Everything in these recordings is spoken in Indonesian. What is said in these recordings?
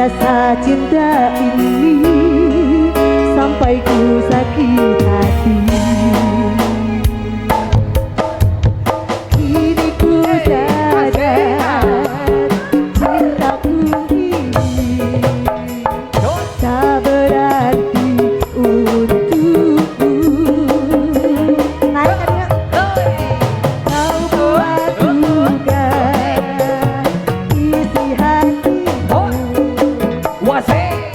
rasa cinta ini sampai ku sakit hati. Kini ku sadar cintaku ini tak berarti untukku. Naik kan ya? Kau buat duka isi hatiku.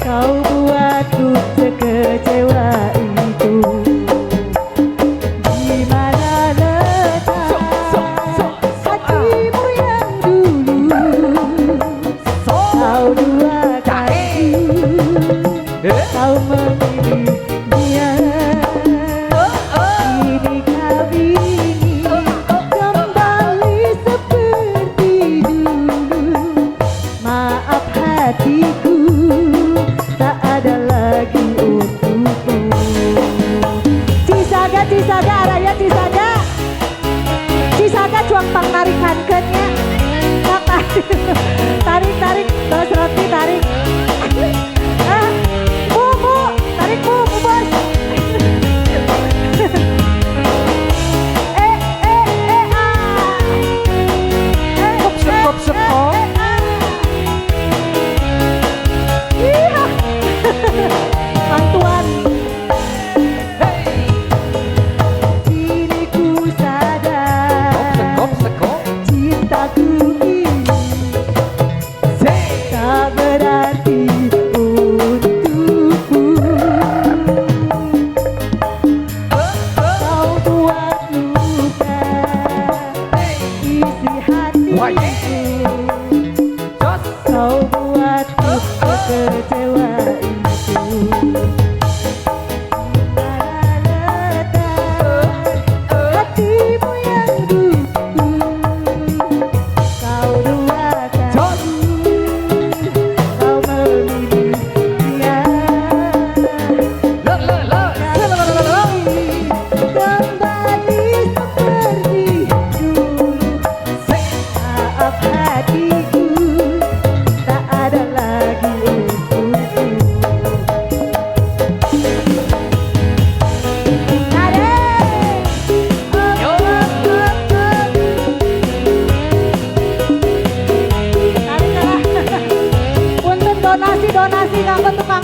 Kau buatku sekecewa itu. Di mana letak hatimu yang dulu kau duakan, kau memilih dia. Kini kau ingin kembali seperti dulu. Maaf hatiku, tak ada lagi untukmu. Cisaga, Cisaga, Raya Cisaga. Cisaga cuang pang tarik hankennya. Tarik, tarik, bos roti tarik. Bu, tarik bu bos. Sekop. Iya. Mantuan. Kini ku sadar cintaku ini tak berarti untukku. Kau buat luka isi hatiku. Kau buatku kecewa itu. Hatimu yang dulu kau duakan, kau memilih dia. Kembali seperti dulu. Maaf hatiku, tak ada lagi untukku. Punten donasi kanggo tukang